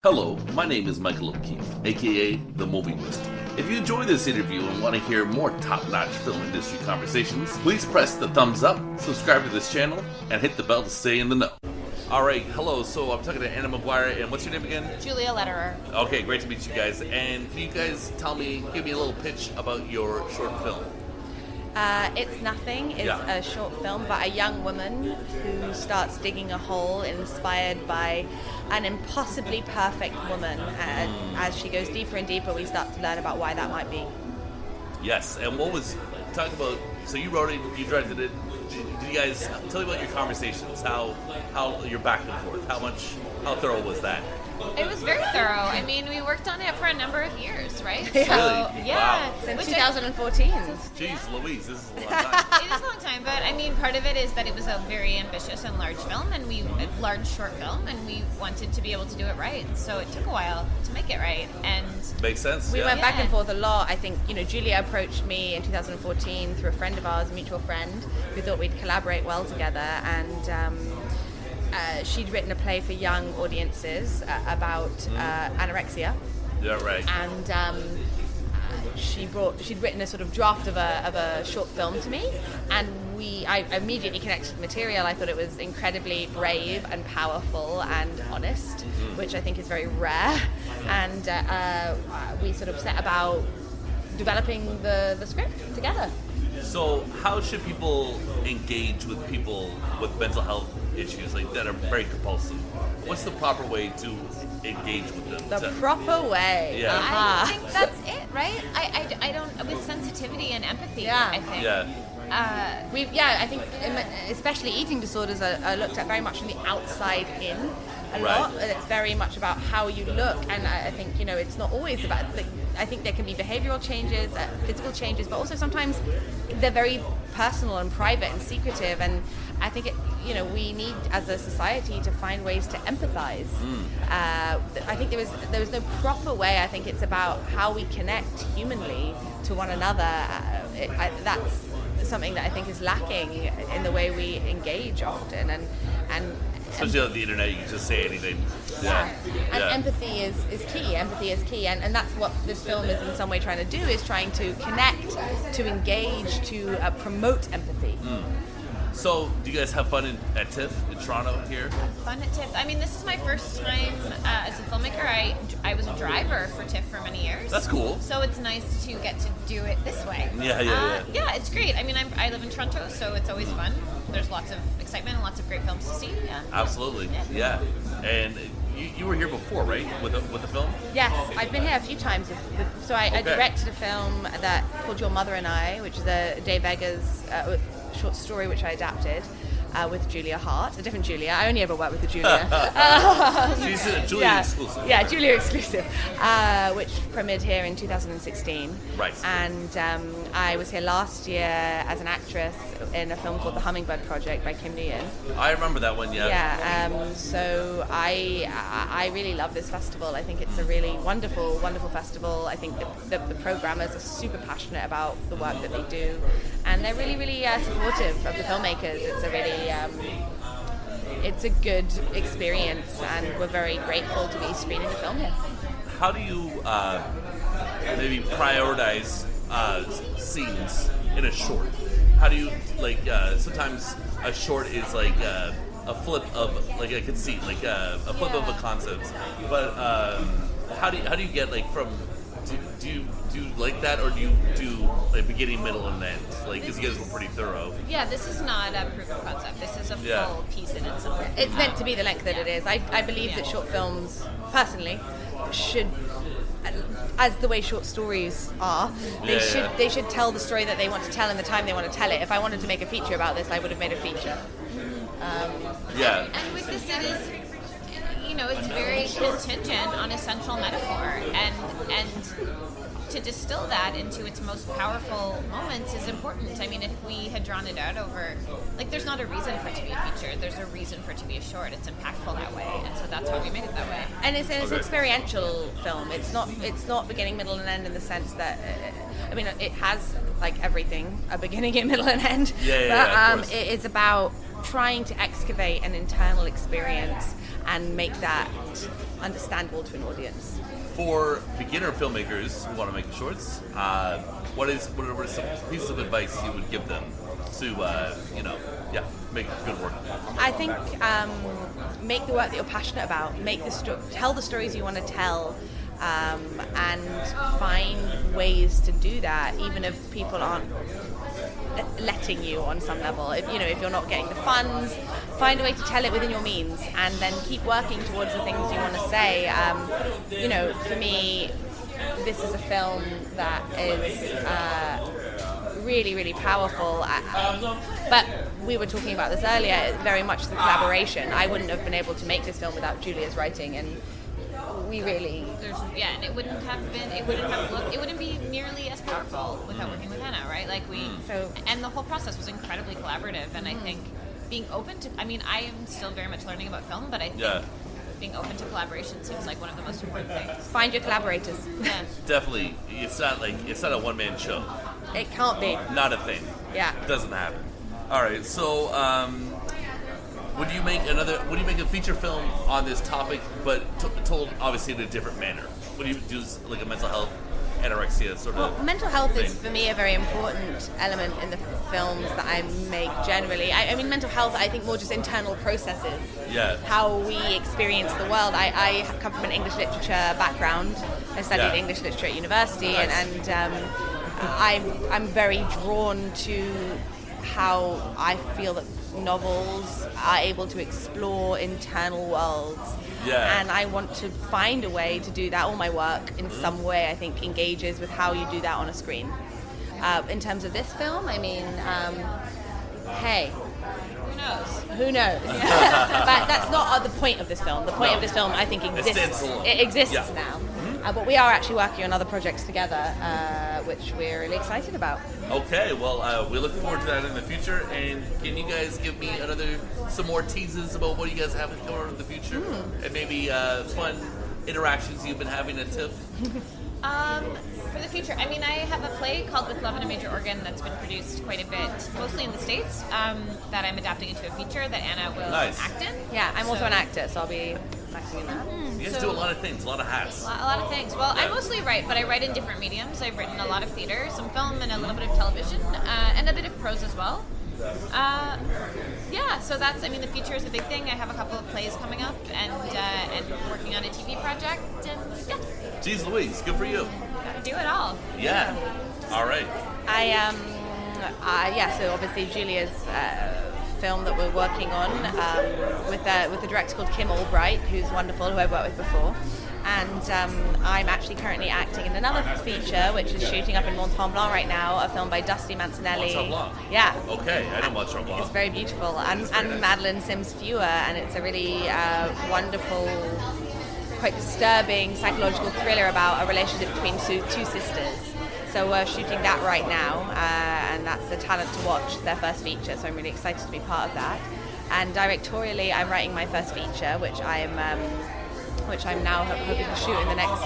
Hello, my name is Michael O'Keefe, aka The Movie Wist. If you enjoy this interview and want to hear more top-notch film industry conversations, please press the thumbs up, subscribe to this channel, and hit the bell to stay in the know. Alright, hello, so I'm talking to Anna Maguire, and what's your name again? Julia Lederer. Okay, great to meet you guys. And can you guys give me a little pitch about your short film? It's Nothing is a short film about a young woman who starts digging a hole inspired by an impossibly perfect woman. And as she goes deeper and deeper, we start to learn about why that might be. Yes, and talk about, so you wrote it, you directed it. Did you guys, tell me about your conversations, how you're back and forth, how thorough was that? It was very thorough. I mean, we worked on it for a number of years, right? Really? So, yeah. Wow. Since 2014. Jeez Louise, this is a long time. It is a long time, but I mean, part of it is that it was a very ambitious and large film, and large short film, and we wanted to be able to do it right. So it took a while to make it right, and makes sense. We went back and forth a lot. I think, Julia approached me in 2014 through a friend of ours, a mutual friend, who thought we'd collaborate well together, and she'd written a play for young audiences about anorexia. Yeah, right. And she'd written a sort of draft of a short film to me, and I immediately connected to the material. I thought it was incredibly brave and powerful and honest, which I think is very rare. And we sort of set about developing the script together. So how should people engage with people with mental health issues that are very compulsive? What's the proper way to engage with them? The proper way. Yeah. I think that's it, right? I don't, with sensitivity and empathy, I think. Yeah. I think especially eating disorders are looked at very much from the outside in a lot. Right. It's very much about how you look, and I think it's not always about. I think there can be behavioral changes, physical changes, but also sometimes they're very personal and private and secretive. And I think we need as a society to find ways to empathize. I think there was no proper way. I think it's about how we connect humanly to one another. That's something that I think is lacking in the way we engage often, and especially on the internet, you can just say anything. Empathy is key. Empathy is key, and that's what this film is in some way trying to do, is trying to connect, to engage, to promote empathy. So, do you guys have fun at TIFF in Toronto here? Fun at TIFF. I mean, this is my first time as a filmmaker. I was a driver for TIFF for many years. That's cool. So it's nice to get to do it this way. Yeah. Yeah, it's great. I mean, I live in Toronto, so it's always fun. There's lots of excitement and lots of great films to see. Yeah. Absolutely. Yeah. And you were here before, right? With the film? Yes, I've been here a few times. I directed a film called Your Mother and I, which is a Dave Eggers short story which I adapted with Julia Hart, a different Julia. I only ever work with the Julia. She's a Julia exclusive. Yeah, Julia exclusive, which premiered here in 2016. Right. And I was here last year as an actress in a film called The Hummingbird Project by Kim Nguyen. I remember that one, yeah. Yeah, so I really love this festival. I think it's a really wonderful, wonderful festival. I think the programmers are super passionate about the work that they do, and they're really, really supportive of the filmmakers. It's a really it's a good experience, and we're very grateful to be screening the film here. How do you maybe prioritize scenes in a short? How do you sometimes a short is a flip of a conceit, a flip of a concept. But how do you get from do you like that, or do you do beginning, middle, and end? Because you guys were pretty thorough. Yeah, this is not a proof of concept. This is a full piece in itself. It's meant to be the length that it is. I believe that short films, personally, should, as the way short stories are, they should tell the story that they want to tell in the time they want to tell it. If I wanted to make a feature about this, I would have made a feature. And with this, it is, it's very contingent on a central metaphor, and to distill that into its most powerful moments is important. I mean, if we had drawn it out over, there's not a reason for it to be a feature. There's a reason for it to be a short. It's impactful that way, and so that's why we made it that way. And it's an experiential film. It's not beginning, middle, and end in the sense that, it has everything, a beginning, a middle, and end. But it is about trying to excavate an internal experience and make that understandable to an audience. For beginner filmmakers who want to make shorts, what are some pieces of advice you would give them to make good work? I think make the work that you're passionate about. Tell the stories you want to tell, and find ways to do that, even if people aren't letting you on some level. If you're not getting the funds, find a way to tell it within your means, and then keep working towards the things you want to say. For me, this is a film that is really, really powerful. But we were talking about this earlier. Very much the collaboration. I wouldn't have been able to make this film without Julia's writing, and we really. And it wouldn't be nearly as powerful without working with Hannah, right? And the whole process was incredibly collaborative, and I think being open to, I am still very much learning about film, but I think being open to collaboration seems like one of the most important things. Find your collaborators. Yeah. Definitely. It's not a one-man show. It can't be. Not a thing. Yeah. It doesn't happen. All right, so would you make a feature film on this topic, but told obviously in a different manner? Would you do like a mental health, anorexia sort of? Well, mental health thing? is for me a very important element in the films that I make generally. I mean, mental health, I think more just internal processes. Yeah. How we experience the world. I come from an English literature background. I studied English literature at university, nice. and I'm very drawn to how I feel that novels are able to explore internal worlds. Yeah. And I want to find a way to do that. All my work in some way, I think, engages with how you do that on a screen. In terms of this film, hey, who knows? But that's not the point of this film. The point of this film, I think, exists. It exists now. But we are actually working on other projects together, which we're really excited about. Okay, well, we look forward to that in the future. And can you guys give me some more teases about what you guys have going on in the future, and maybe fun interactions you've been having at TIFF? For the future, I have a play called With Love in a Major Organ that's been produced quite a bit, mostly in the States, that I'm adapting into a feature that Anna will act in. Yeah, I'm also an actor, so I'll be acting in that. You guys do a lot of things, a lot of hats. A lot of things. Well, I mostly write, but I write in different mediums. I've written a lot of theater, some film, and a little bit of television, and a bit of prose as well. So that's, the future is a big thing. I have a couple of plays coming up, and working on a TV project, and Jeez Louise, good for you. gotta do it all. Yeah. All right. So obviously Julia's film that we're working on with a director called Kim Albright, who's wonderful, who I've worked with before. And I'm actually currently acting in another feature, which is shooting up in Mont Tremblant right now, a film by Dusty Mancinelli. Mont Tremblant? Yeah. Okay, I know Mont Tremblant. It's very beautiful. And Madeline Sims-Fewer, and it's a really wonderful, quite disturbing psychological thriller about a relationship between two sisters. So we're shooting that right now, and that's the Talent to Watch, their first feature, so I'm really excited to be part of that. And directorially, I'm writing my first feature, which I'm now hoping to shoot in the next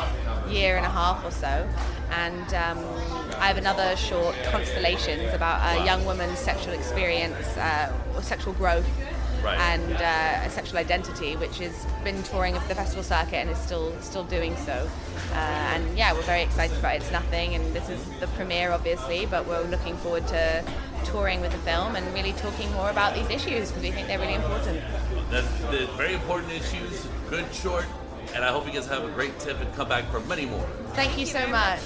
year and a half or so. And I have another short, Constellations, about a young woman's sexual experience, sexual growth, and a sexual identity, which has been touring the festival circuit and is still doing so. We're very excited about it. It's nothing, and this is the premiere, obviously, but we're looking forward to touring with the film and really talking more about these issues because we think they're really important. The very important issues, good short, and I hope you guys have a great TIFF and come back for many more. Thank you so much.